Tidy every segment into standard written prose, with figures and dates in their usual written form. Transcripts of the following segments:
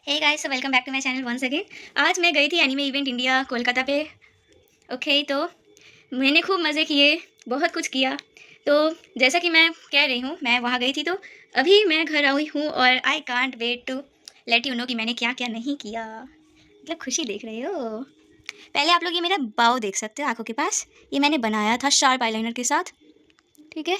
Hey guys, welcome back to my channel once again. आज मैं गई थी एनीमे इवेंट इंडिया कोलकाता पे। ओके, तो मैंने खूब मज़े किए, बहुत कुछ किया। तो जैसा कि मैं कह रही हूँ, मैं वहाँ गई थी, तो अभी मैं घर आई हूँ और I can't wait to let you know कि मैंने क्या क्या नहीं किया। मतलब खुशी देख रहे हो। पहले आप लोग ये मेरा बाव देख सकते हो आंखों के पास। ये मैंने बनाया था शार्प आईलाइनर के साथ। ठीक है,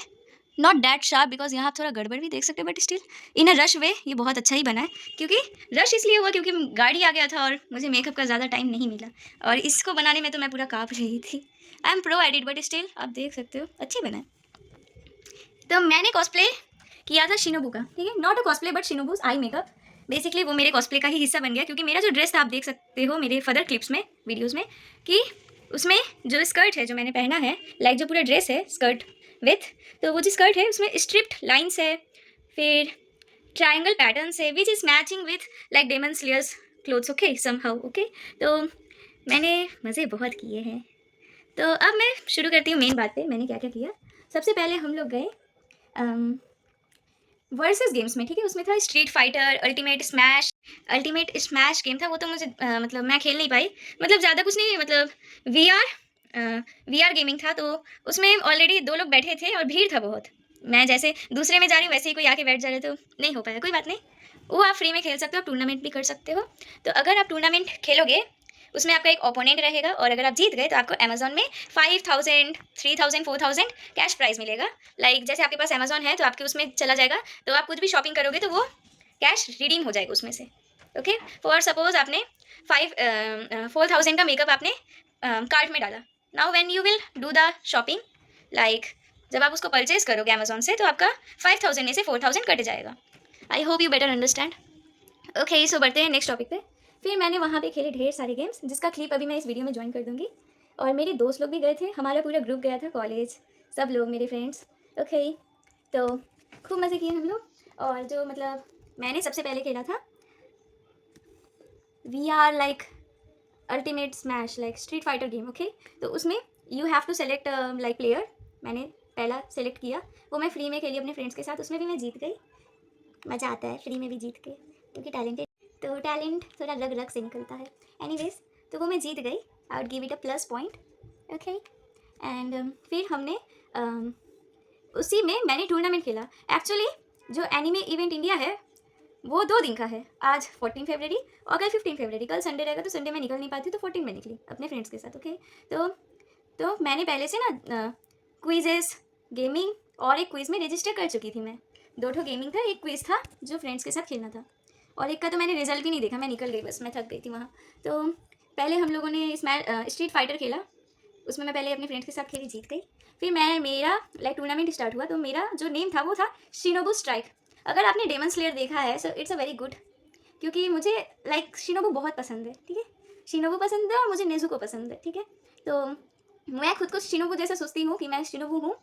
नॉट दैट शार्प बिकॉज यहाँ आप थोड़ा गड़बड़ भी देख सकते हो, but still in a rush way ये बहुत अच्छा ही बना है। क्योंकि रश इसलिए हुआ क्योंकि गाड़ी आ गया था और मुझे मेकअप का ज़्यादा टाइम नहीं मिला, और इसको बनाने में तो मैं पूरा काँप रही थी। I am pro edit, but still आप देख सकते हो अच्छी बना है। तो मैंने कॉस्प्ले किया था शिनोबू का। ठीक है, not a cosplay but Shinobu's eye makeup. Basically वो मेरे कॉस्प्ले का ही हिस्सा बन गया, क्योंकि मेरा जो ड्रेस था आप देख सकते हो मेरे फर्दर क्लिप्स में, वीडियोज़ में, कि उसमें जो स्कर्ट है जो मैंने पहना है, लाइक जो पूरा ड्रेस है स्कर्ट विथ, तो वो जो स्कर्ट है उसमें स्ट्रिप्ड लाइन्स है, फिर ट्राइंगल पैटर्न्स है, which is matching with like Demon Slayer's clothes. Okay, somehow okay. तो मैंने मज़े बहुत किए हैं। तो अब मैं शुरू करती हूँ मेन बात पे, मैंने क्या क्या किया। सबसे पहले हम लोग गए वर्सेस गेम्स में। ठीक है, उसमें था street fighter, ultimate smash game था। वो तो मुझे मतलब मैं खेल नहीं पाई, मतलब ज़्यादा कुछ नहीं, मतलब वी आर गेमिंग था। तो उसमें ऑलरेडी 2 लोग बैठे थे और भीड़ था बहुत। मैं जैसे दूसरे में जा रही हूँ वैसे ही कोई आके बैठ जा रहे, तो नहीं हो पाया। कोई बात नहीं, वो आप फ्री में खेल सकते हो, टूर्नामेंट भी कर सकते हो। तो अगर आप टूर्नामेंट खेलोगे उसमें आपका एक ओपोनेंट रहेगा, और अगर आप जीत गए तो आपको अमेजोन में 5000, 3000, 4000 कैश प्राइज़ मिलेगा। लाइक जैसे आपके पास अमेजोन है तो आपके उसमें चला जाएगा, तो आप कुछ भी शॉपिंग करोगे तो वो कैश रिडीम हो जाएगा उसमें से। ओके, फॉर सपोज आपने 4000 का मेकअप आपने कार्ट में डाला। Now when you will do the shopping, like जब आप उसको परचेज करोगे अमेजोन से, तो आपका 5000 में से 4000 कट जाएगा। I hope you better understand. Okay, so बढ़ते हैं नेक्स्ट टॉपिक पे। फिर मैंने वहाँ पे खेले ढेर सारे गेम्स, जिसका क्लिप अभी मैं इस वीडियो में ज्वाइन कर दूँगी। और मेरे दोस्त लोग भी गए थे, हमारा पूरा ग्रुप गया था, कॉलेज सब लोग मेरे फ्रेंड्स। ओके, तो खूब मज़े किए हम लोग। और जो मतलब मैंने सबसे पहले खेला था we are like Ultimate Smash, like Street Fighter game. Okay, तो उसमें you have to select like player. मैंने पहला सेलेक्ट किया, वो मैं फ्री में खेली अपने फ्रेंड्स के साथ, उसमें भी मैं जीत गई। मज़ा आता है फ्री में भी जीत के, क्योंकि टैलेंटेड, तो टैलेंट थोड़ा रग रग से निकलता है। एनीवेज, तो वो मैं जीत गई। I would give it a plus point. Okay, and फिर हमने उसी में मैंने टूर्नामेंट खेला। एक्चुअली जो एनीमे इवेंट इंडिया है वो 2 दिन का है। आज 14 फरवरी और कल 15 फरवरी। कल संडे रहेगा तो संडे में निकल नहीं पाती, तो 14 में निकली अपने फ्रेंड्स के साथ। ओके, तो मैंने पहले से ना क्विजेस, गेमिंग और एक क्विज़ में रजिस्टर कर चुकी थी मैं। 2 गेमिंग था, एक क्विज़ था जो फ्रेंड्स के साथ खेलना था, और एक का तो मैंने रिजल्ट भी नहीं देखा, मैं निकल गई बस, मैं थक गई थी वहाँ। तो पहले हम लोगों ने स्ट्रीट फाइटर खेला, उसमें मैं पहले अपने फ्रेंड्स के साथ खेली, जीत गई। फिर मेरा लाइक टूर्नामेंट स्टार्ट हुआ, तो मेरा जो नेम था वो था शिनोबू स्ट्राइक। अगर आपने डेमन स्लेयर देखा है so it's a very good, क्योंकि मुझे लाइक शिनोबू बहुत पसंद है। ठीक है, शिनोबू पसंद है और मुझे नेजुको पसंद है। ठीक है, तो मैं खुद को शिनोबू जैसा सोचती हूँ कि मैं शिनोबू हूँ।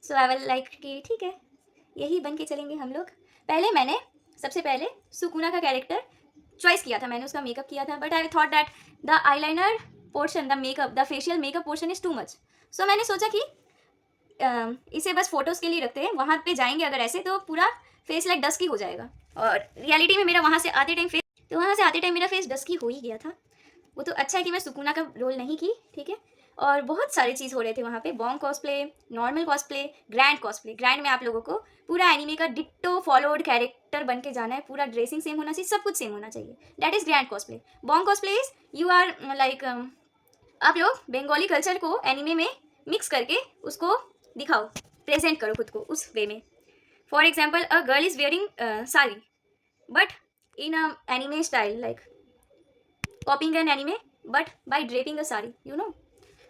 सो आई विल लाइक कि ठीक है, यही बन के चलेंगे हम लोग। पहले मैंने सबसे पहले सुकुना का कैरेक्टर चॉइस किया था, मैंने उसका मेकअप किया था, but I thought that the eyeliner portion, the makeup, the facial makeup portion is too much. So मैंने सोचा कि इसे बस फोटोज़ के लिए रखते हैं, वहाँ पे जाएंगे अगर ऐसे तो पूरा फेस लाइक डस्की हो जाएगा। और रियलिटी में मेरा वहाँ से आते टाइम फेस, तो वहाँ से आते टाइम मेरा फेस डस्की हो ही गया था। वो तो अच्छा है कि मैं सुकुना का रोल नहीं की। ठीक है, और बहुत सारे चीज़ हो रहे थे वहाँ पे, Bong cosplay, normal cosplay, grand cosplay. Grand में आप लोगों को पूरा एनिमे का डिट्टो फॉलोड कैरेक्टर बन के जाना है, पूरा ड्रेसिंग सेम होना चाहिए, सब कुछ सेम होना चाहिए। That is grand cosplay. Bong cosplay is you are like आप लोग बंगाली कल्चर को एनिमे में मिक्स करके उसको दिखाओ, प्रेजेंट करो खुद को उस वे में। For example a girl is wearing sari but in a anime style, like copying an anime but by draping a sari, you know.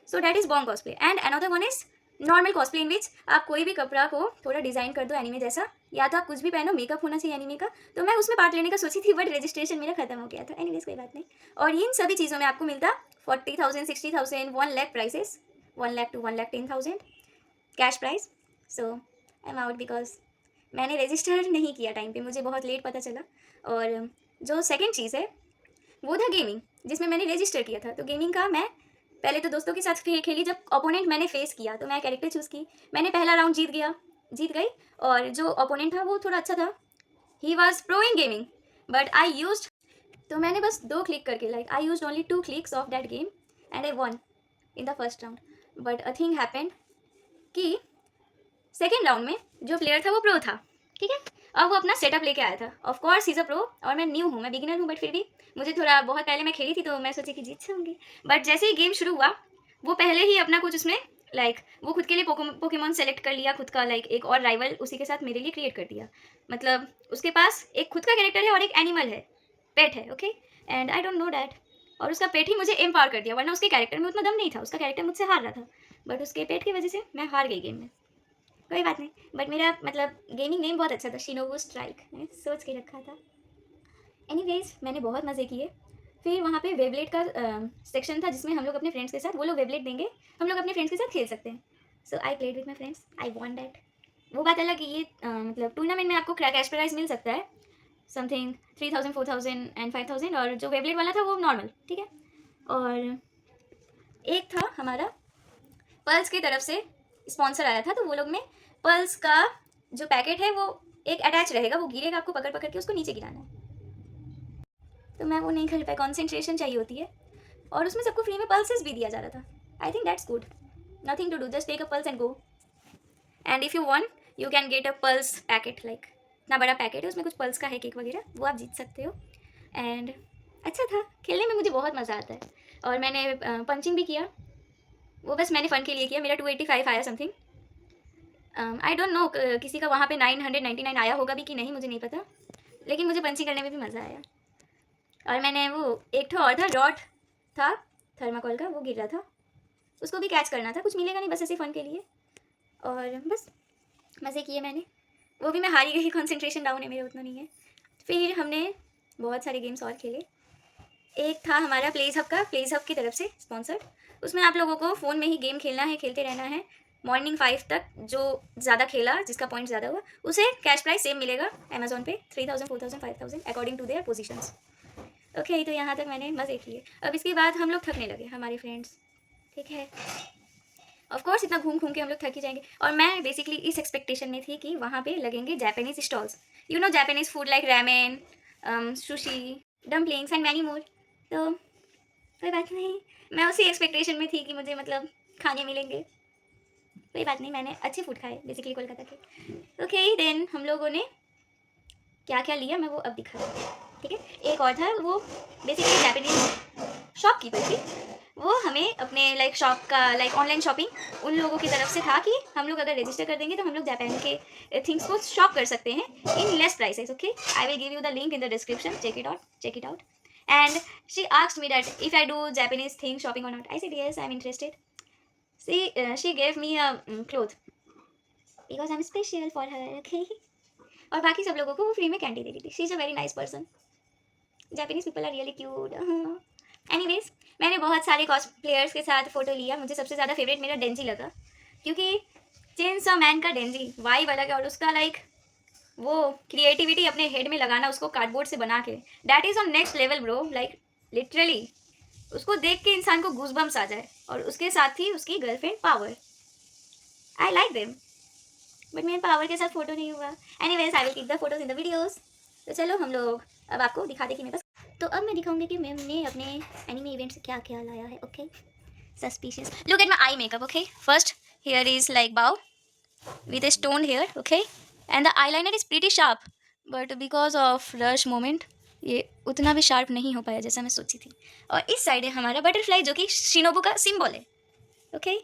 So that is bong cosplay. And another one is normal cosplay, in which आप कोई भी कपड़ा को थोड़ा design कर दो anime जैसा, या तो आप कुछ भी पहनो, मेकअप होना चाहिए एनीमे का। तो मैं उसमें पार्ट लेने का सोची थी, बट रजिस्ट्रेशन मेरा खत्म हो गया था। एनीवेज कोई बात नहीं। और इन सभी चीज़ों में आपको मिलता 40,000, 60,000, 1 lakh prices, 1 lakh to 1,10,000 cash price. So I am out because मैंने रजिस्टर नहीं किया टाइम पे, मुझे बहुत लेट पता चला। और जो सेकेंड चीज़ है वो था गेमिंग, जिसमें मैंने रजिस्टर किया था। तो गेमिंग का मैं पहले तो दोस्तों के साथ खेली, जब ओपोनेंट मैंने फेस किया तो मैं कैरेक्टर चूज़ की, मैंने पहला राउंड जीत गई। और जो ओपोनेंट था वो थोड़ा अच्छा था, he was pro in gaming, but I use तो मैंने बस 2 क्लिक करके like I used only 2 clicks of that game and I von in the first round. But a thing happened कि सेकेंड राउंड में जो प्लेयर था वो pro था, ठीक है। अब वो अपना सेटअप लेके आया था। Of course is a pro और मैं न्यू हूँ, मैं बिगिनर हूँ, बट फिर भी मुझे थोड़ा बहुत पहले मैं खेली थी तो मैं सोची कि जीत जाऊँगी। बट जैसे ही गेम शुरू हुआ वो पहले ही अपना कुछ उसमें लाइक वो खुद के लिए पोकेमॉन सेलेक्ट कर लिया, खुद का लाइक एक और राइवल उसी के साथ मेरे लिए क्रिएट कर दिया। मतलब उसके पास एक खुद का कैरेक्टर है और एक एनिमल है, पेट है, okay. And I don't know that. और उसका पेट ही मुझे एम्पावर कर दिया, वरना उसके कैरेक्टर में उतना दम नहीं था, उसका कैरेक्टर मुझसे हार रहा था। बट उसके पेट की वजह से मैं हार गई गेम में। कोई बात नहीं, बट मेरा मतलब गेमिंग नेम बहुत अच्छा था, शिनोबू स्ट्राइक, मैंने सोच के रखा था। एनीवेज मैंने बहुत मज़े किए। फिर वहाँ पे वेबलेट का सेक्शन था जिसमें हम लोग अपने फ्रेंड्स के साथ, वो लोग वेबलेट देंगे, हम लोग अपने फ्रेंड्स के साथ खेल सकते हैं। So I played with my friends, I won that. वो बात अलग कि ये मतलब टूर्नामेंट में आपको कैश प्राइज मिल सकता है समथिंग 3000 4000 एंड 5000, और जो वेबलेट वाला था वो नॉर्मल, ठीक है। और एक था हमारा पल्स की तरफ से स्पॉन्सर आया था, तो वो लोग में पल्स का जो पैकेट है वो एक अटैच रहेगा, वो गिरेगा, आपको पकड़ पकड़ के उसको नीचे गिराना है। तो मैं वो नहीं कर पाई, कॉन्सेंट्रेशन चाहिए होती है, और उसमें सबको फ्री में पल्सेस भी दिया जा रहा था। I think that's good, nothing to do, just take a Pulse and go. And if you want you can get a Pulse packet, like इतना बड़ा पैकेट है, उसमें कुछ पल्स का है केक वगैरह, वो आप जीत सकते हो। एंड अच्छा था, खेलने में मुझे बहुत मज़ा आता है। और मैंने पंचिंग भी किया, वो बस मैंने फ़न के लिए किया, मेरा 285 आया समथिंग। आई डोंट नो किसी का वहाँ पे 999 आया होगा भी कि नहीं, मुझे नहीं पता, लेकिन मुझे पंचिंग करने में भी मज़ा आया। और मैंने वो एक ठो और था, रॉड था थर्माकोल का, वो गिर रहा था, उसको भी कैच करना था, कुछ मिलेगा नहीं, बस ऐसे फ़न के लिए। और बस मज़े किए मैंने, वो भी मैं हारी गई, कॉन्सेंट्रेशन डाउन है मेरा, उतना नहीं है। फिर हमने बहुत सारे गेम्स और खेले। एक था हमारा प्लेज हब का, प्लेज हब की तरफ से स्पॉन्सर्ड, उसमें आप लोगों को फ़ोन में ही गेम खेलना है, खेलते रहना है मॉर्निंग 5 तक। जो ज़्यादा खेला, जिसका पॉइंट ज़्यादा हुआ, उसे कैश प्राइस सेम मिलेगा अमेजोन पे 3000 4000 5000 according to their positions. Okay, तो यहाँ तक मैंने मज़े किए। अब इसके बाद हम लोग थकने लगे, हमारे फ्रेंड्स, ठीक है। ऑफ कोर्स इतना घूम घूम के हम लोग थक ही जाएंगे, और मैं बेसिकली इस एक्सपेक्टेशन में थी कि वहाँ पे लगेंगे Japanese stalls, you know Japanese food like ramen, sushi, dumplings and many more. तो कोई बात नहीं, मैं उसी एक्सपेक्टेशन में थी कि मुझे मतलब खाने मिलेंगे। कोई बात नहीं, मैंने अच्छे फूड खाए बेसिकली कोलकाता के। ओके देन हम लोगों ने क्या क्या लिया मैं वो अब दिखा दूँ, ठीक है। एक और था, वो बेसिकली जापानीज शॉपकीपर थी, वो हमें अपने लाइक शॉप का लाइक ऑनलाइन शॉपिंग उन लोगों की तरफ से था कि हम लोग अगर रजिस्टर कर देंगे तो हम लोग जापान के थिंग्स को शॉप कर सकते हैं in less prices. Okay, I will give you the link in the description, check it out. And she asked me that if I do Japanese thing shopping or not, I said yes, I am interested. She gave me a cloth because I am special for her, okay. और बाकी सब लोगों को वो free में candy दे रही थी। She is a very nice person, Japanese people are really cute. Anyways मैंने बहुत सारे कॉस प्लेयर्स के साथ फ़ोटो लिया, मुझे सबसे ज़्यादा फेवरेट मेरा डेंजी लगा, क्योंकि चेनसॉ मैन का डेंजी वाइब अलग है, और उसका लाइक वो क्रिएटिविटी अपने हेड में लगाना, उसको कार्डबोर्ड से बना के, that is on next level bro, like literally उसको देख के इंसान को गूज़बम्स आ जाए। और उसके साथ ही उसकी girlfriend power, I like them, but मेरे पावर के साथ फ़ोटो नहीं हुआ। Anyways I will keep the photos in the videos. तो चलो हम लोग अब आपको दिखाते कि मेरे पास, तो अब मैं दिखाऊंगी कि मैंने अपने एनिमे इवेंट से क्या क्या लाया है। Okay, suspicious, look at my eye makeup. Okay, first here is like बाउ with a stone hair, okay, and the eyeliner is pretty sharp, but because of rush moment ये उतना भी शार्प नहीं हो पाया जैसा मैं सोची थी। और इस साइड है हमारा बटरफ्लाई, जो कि शिनोबू का सिंबल है। Okay,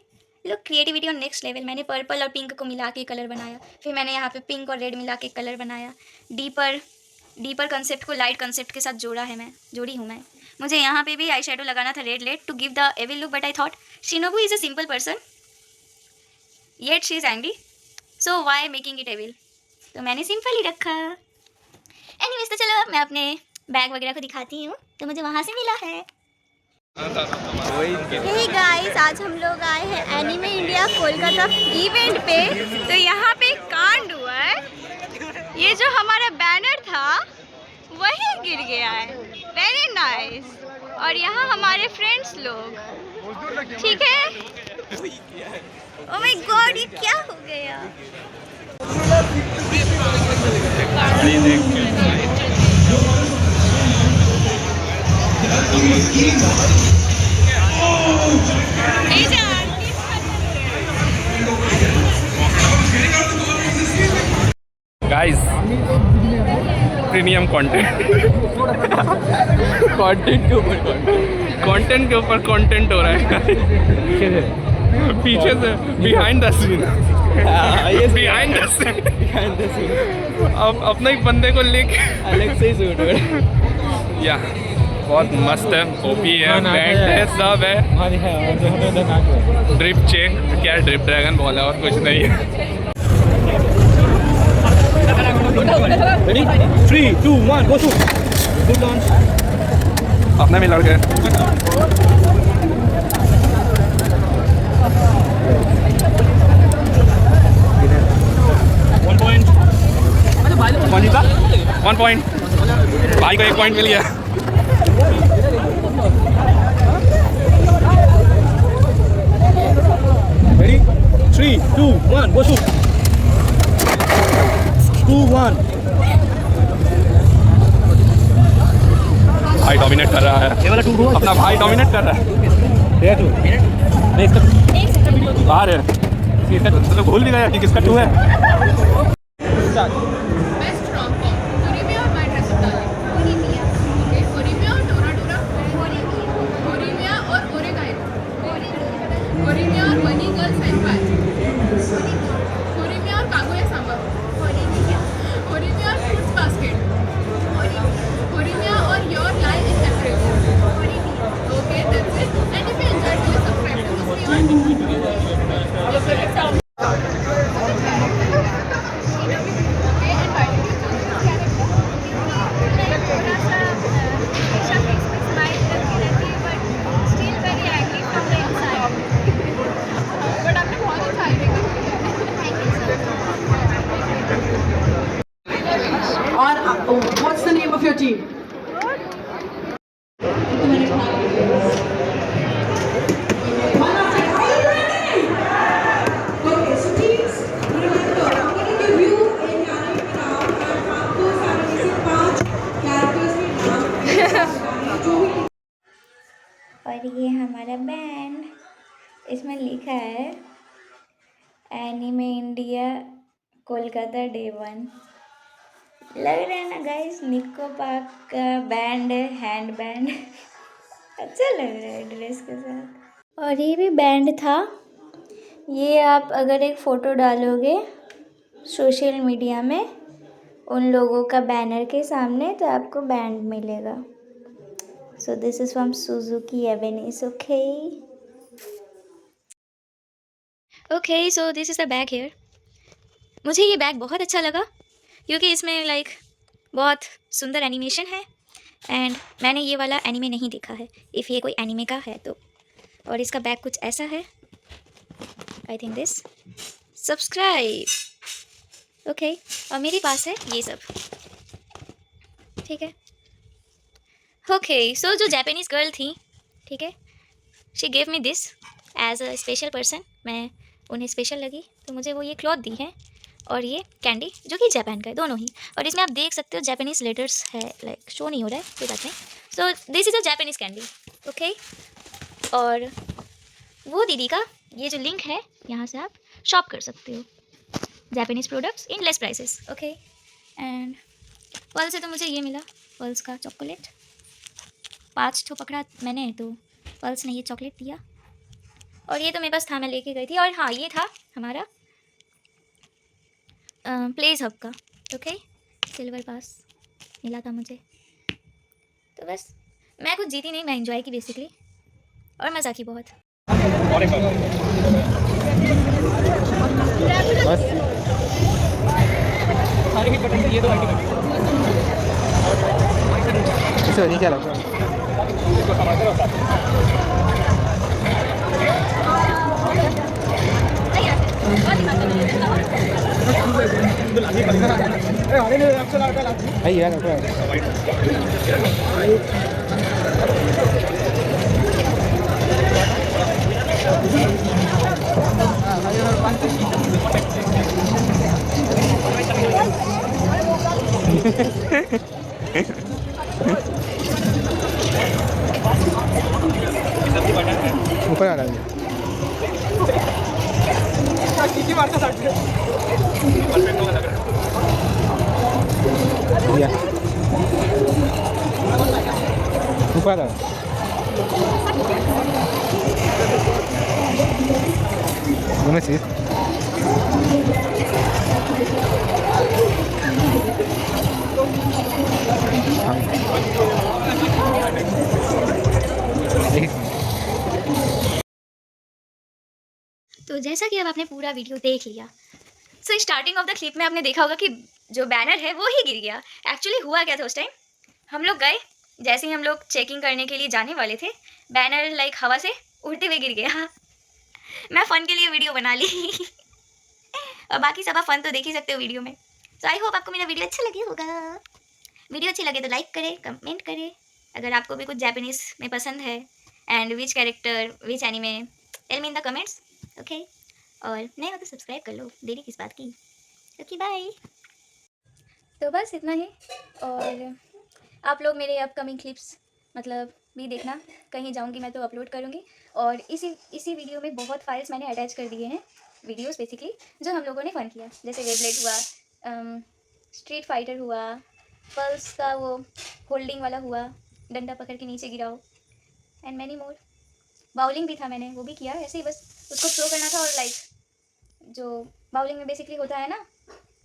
look, creativity on next level. मैंने पर्पल और पिंक को मिला के कलर बनाया, फिर मैंने यहाँ पे पिंक और रेड मिला के कलर बनाया, डीपर कंसेप्ट को लाइट कंसेप्ट के साथ जोड़ी हूँ मैं। मुझे यहाँ पे भी आई शेडो लगाना था red led to give the evil look, but I thought Shinobu is a simple person yet she is angry, so why making it evil, तो मैंने सिंपल ही रखा। एनीवेज तो चलो मैं अपने बैग वगैरह को दिखाती हूँ, तो मुझे वहाँ से मिला है। हे गाइस, आज हम लोग आए हैं एनिमे इंडिया कोलकाता इवेंट पे। तो यहाँ पे कांड हुआ है, ये जो हमारा बैनर था वही गिर गया है, वेरी नाइस। और यहाँ हमारे फ्रेंड्स लोग, ठीक है। ओह माय गॉड, ये क्या हो गया? गाइस प्रीमियम कंटेंट कंटेंट के ऊपर कंटेंट हो रहा है पीछे से behind the scene behind the scene अब अपने एक बंदे को लेके अलग से ही शूट या बहुत मस्त है, ओपी है, बैंड है, सब है। ड्रिप चेक क्या ड्रिप ड्रैगन बॉल है और कुछ नहीं है। Ready? 3, 2, 1, go shoot. Good launch. अपना में लड़ गए। 1 point. 1 point। भाई को 1 पॉइंट मिल गया। Ready? 3, 2, 1, go shoot. 2-1. भाई डोमिनेट कर रहा है, ये वाला 2 अपना भाई डोमिनेट कर रहा है। ये 2 नहीं इसका बाहर है, इसका तो भूल नहीं गया कि किसका 2 है। Best rom-com. Orivia or My Dress Up Darling? Okay. Orivia or Tora Tora? Orivia or Oregai? Orivia or Bunny Girl Senpai? Orivia or Kaguya-sama? Orivia or Fruits Basket? Orivia or Your Lie in April? Okay, that's it. And if you enjoyed, please subscribe to this video. Okay, and why did you choose this character? But आपने बहुत अच्छा idea और what's the name of your team? One after. Are you ready? Okay, so teams, remember, I'm going to give you a character now and आपको सारे से 5 characters में नाम जो भी। और ये हमारा बैंड, इसमें लिखा है एनीमे इंडिया कोलकाता डे 1। लग रहा है ना गाइस, निको पार्क का बैंड है, हैंड बैंड। अच्छा लग रहा है ड्रेस के साथ। और ये भी बैंड था, ये आप अगर एक फ़ोटो डालोगे सोशल मीडिया में उन लोगों का बैनर के सामने तो आपको बैंड मिलेगा। So this is from Suzuki Avenues. Okay so this is the bag here. मुझे ये बैग बहुत अच्छा लगा क्योंकि इसमें लाइक बहुत सुंदर एनिमेशन है एंड मैंने ये वाला एनीमे नहीं देखा है, इफ़ ये कोई एनीमे का है तो। और इसका बैग कुछ ऐसा है, I think this subscribe. Okay, और मेरे पास है ये सब, ठीक है। ओके सो जो जापानीज़ गर्ल थी, ठीक है, she gave me this as a special person. मैं उन्हें स्पेशल लगी तो मुझे वो ये क्लॉथ दी है और ये कैंडी जो कि जापान का है, दोनों ही। और इसमें आप देख सकते हो जापानीज़ लेटर्स है, लाइक शो नहीं हो रहा है, कोई बात नहीं। सो this is a Japanese candy, okay. और वो दीदी का ये जो लिंक है, यहाँ से आप शॉप कर सकते हो Japanese products in less prices, okay. And पल से तो मुझे ये मिला, पल्स का चॉकलेट। 5 ठो पकड़ा मैंने तो पल्स ने ये चॉकलेट दिया। और ये तो मेरे पास था, मैं लेके गई थी। और हाँ, ये था हमारा प्लेस हब का, ओके, सिल्वर पास मिला था मुझे। तो बस मैं कुछ जीती नहीं, मैं एंजॉय की बेसिकली, और मज़ा की बहुत। ऊपर आ रहा है ऊपर आ रहा है तो जैसा कि अब आपने पूरा वीडियो देख लिया, so starting of the clip में आपने देखा होगा कि जो बैनर है वो ही गिर गया। एक्चुअली हुआ क्या था उस टाइम, हम लोग गए, जैसे ही हम लोग चेकिंग करने के लिए जाने वाले थे, बैनर लाइक हवा से उड़ते हुए गिर गया। मैं फ़न के लिए वीडियो बना ली। और बाकी सब आप फ़न तो देख ही सकते हो वीडियो में। सो आई होप आपको मेरा वीडियो अच्छा लगे होगा। वीडियो अच्छी लगे तो लाइक करें, कमेंट करें। अगर आपको भी कुछ जापानीज़ में पसंद है and which character which anime, tell me in the comments, okay. और नहीं हो तो सब्सक्राइब कर लो, देरी किस बात की। Okay bye. तो बस इतना ही। और आप लोग मेरे अपकमिंग क्लिप्स मतलब भी देखना, कहीं जाऊंगी मैं तो अपलोड करूंगी। और इसी वीडियो में बहुत फाइल्स मैंने अटैच कर दिए हैं, वीडियोस बेसिकली जो हम लोगों ने फ़न किया, जैसे वेबलेट हुआ, स्ट्रीट फाइटर हुआ, पल्स का वो होल्डिंग वाला हुआ, डंडा पकड़ के नीचे गिराओ, एंड मैनी मोर। बाउलिंग भी था, मैंने वो भी किया, ऐसे ही बस उसको थ्रो करना था। और लाइक जो बाउलिंग में बेसिकली होता है ना,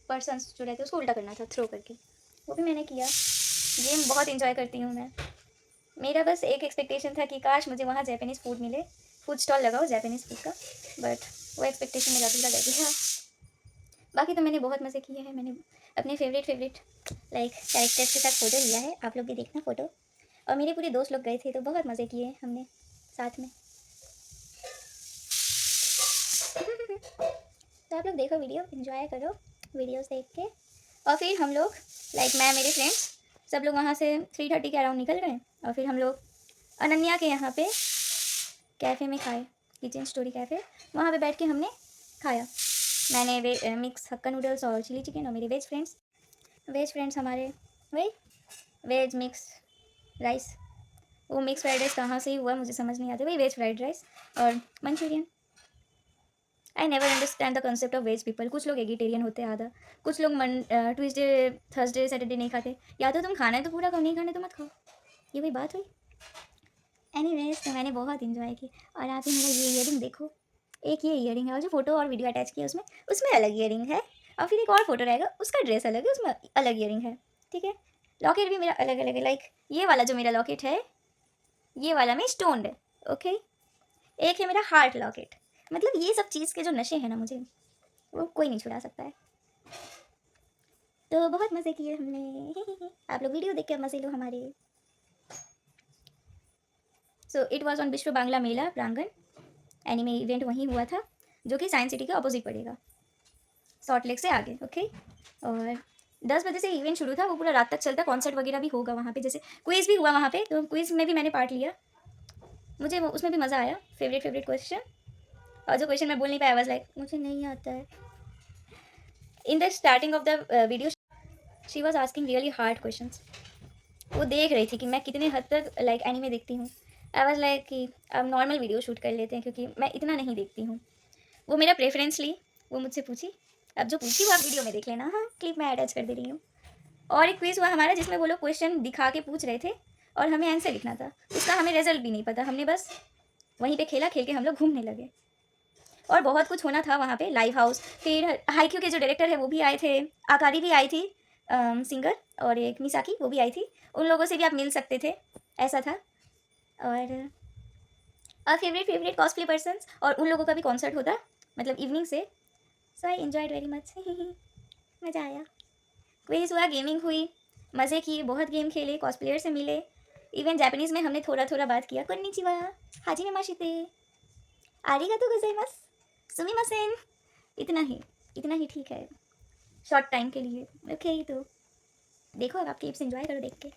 पर्सन्स जो रहते हैं उसको उल्टा करना था थ्रो करके, वो भी मैंने किया। गेम बहुत इंजॉय करती हूँ मैं। मेरा बस एक एक्सपेक्टेशन था कि काश मुझे वहाँ जापानीज़ फूड मिले, फूड स्टॉल लगाओ जापानीज़ फूड का, बट वो एक्सपेक्टेशन मेरा अधूरा रह गया। बाकी तो मैंने बहुत मज़े किए हैं। मैंने अपने फेवरेट लाइक कैरेक्टर्स के साथ फ़ोटो लिया है, आप लोग भी देखना फ़ोटो। और मेरे पूरे दोस्त लोग गए थे तो बहुत मज़े किए हमने साथ में। तो आप लोग देखो वीडियो, एंजॉय करो वीडियोस देख के। और फिर हम लोग लाइक मैं, मेरे फ्रेंड्स सब लोग वहाँ से 3:30 के अराउंड निकल गए। और फिर हम लोग अनन्या के यहाँ पे कैफ़े में खाए, किचन स्टोरी कैफ़े, वहाँ पे बैठ के हमने खाया। मैंने मिक्स हक्का नूडल्स और चिली चिकन, और मेरे वेज फ्रेंड्स हमारे वही वेज मिक्स राइस, वो मिक्स फ्राइड राइस कहाँ से ही हुआ मुझे समझ नहीं आता, वही वेज फ्राइड राइस और Manchurian. I never understand the concept of ways people. कुछ लोग एगिटेरियन होते हैं आधा, कुछ लोग ट्यूसडे थर्सडे सैटरडे नहीं खाते। या तो तुम खाना है तो पूरा खाओ, नहीं खाना तो मत खाओ, ये कोई बात हुई। एनीवेज तो मैंने बहुत इन्जॉय की। और आप ही मेरा ये ईयरिंग देखो, एक ये ईयरिंग है और जो फोटो और वीडियो अटैच किया उसमें अलग ईयरिंग है। और फिर एक और फोटो रहेगा, उसका ड्रेस अलग है, उसमें अलग ईयरिंग है, ठीक है। लॉकेट भी मेरा अलग अलग है, लाइक ये वाला जो मेरा लॉकेट है, ये वाला में स्टोन्ड है, ओके। एक है मेरा हार्ट लॉकेट। मतलब ये सब चीज़ के जो नशे हैं ना, मुझे वो कोई नहीं छुड़ा सकता है। तो बहुत मज़े किए हमने। आप लोग वीडियो देख के मज़े लो हमारे। सो इट वॉज ऑन विश्व बांग्ला मेला प्रांगण, एनीमे इवेंट वहीं हुआ था, जो कि साइंस सिटी के अपोजिट पड़ेगा, सॉल्ट लेक से आगे, ओके। और 10 बजे से इवेंट शुरू था, वो पूरा रात तक चलता। कॉन्सर्ट वगैरह भी होगा वहाँ पे, जैसे क्विज़ भी हुआ वहाँ पे, तो क्विज़ में भी मैंने पार्ट लिया, मुझे उसमें भी मज़ा आया। फेवरेट क्वेश्चन, और जो क्वेश्चन मैं बोल नहीं पाया, वाज लाइक मुझे नहीं आता है। In the starting of the video she was asking really hard questions. वो देख रही थी कि मैं कितने हद तक लाइक एनीमे देखती हूँ। आई वाज लाइक कि अब नॉर्मल वीडियो शूट कर लेते हैं, क्योंकि मैं इतना नहीं देखती हूँ। वो मेरा प्रेफरेंस ली, वो मुझसे पूछी, अब जो पूछी वो आप वीडियो में देख लेना। हाँ, क्लिप मैं अटैच कर दे रही हूँ। और एक क्विज़ हुआ हमारा, जिसमें वो लोग क्वेश्चन दिखा के पूछ रहे थे और हमें आंसर लिखना था। उसका हमें रिजल्ट भी नहीं पता, हमने बस वहीं पे खेल के हम लोग घूमने लगे। और बहुत कुछ होना था वहाँ पे, लाइव हाउस, फिर हाईक्यू के जो डायरेक्टर है वो भी आए थे, आकारी भी आई थी, सिंगर, और एक मिसाकी वो भी आई थी। उन लोगों से भी आप मिल सकते थे, ऐसा था। और फेवरेट कॉस्प्ले पर्सन्स, और उन लोगों का भी कॉन्सर्ट होता, मतलब इवनिंग से। सो आई एंजॉयड वेरी मच। मज़ा आया, क्विज हुआ, गेमिंग हुई, मज़े किए, बहुत गेम खेले, कॉस्प्लेयर से मिले। इवन जापानीज़ में हमने थोड़ा बात किया, कोन्निचिवा, हाजिमे माशिते, आरिगातो गोजाइमासु, सुमिमासेन। इतना ही ठीक है शॉर्ट टाइम के लिए, ओके। तो देखो, अब आप क्लिप्स एंजॉय करो देख के।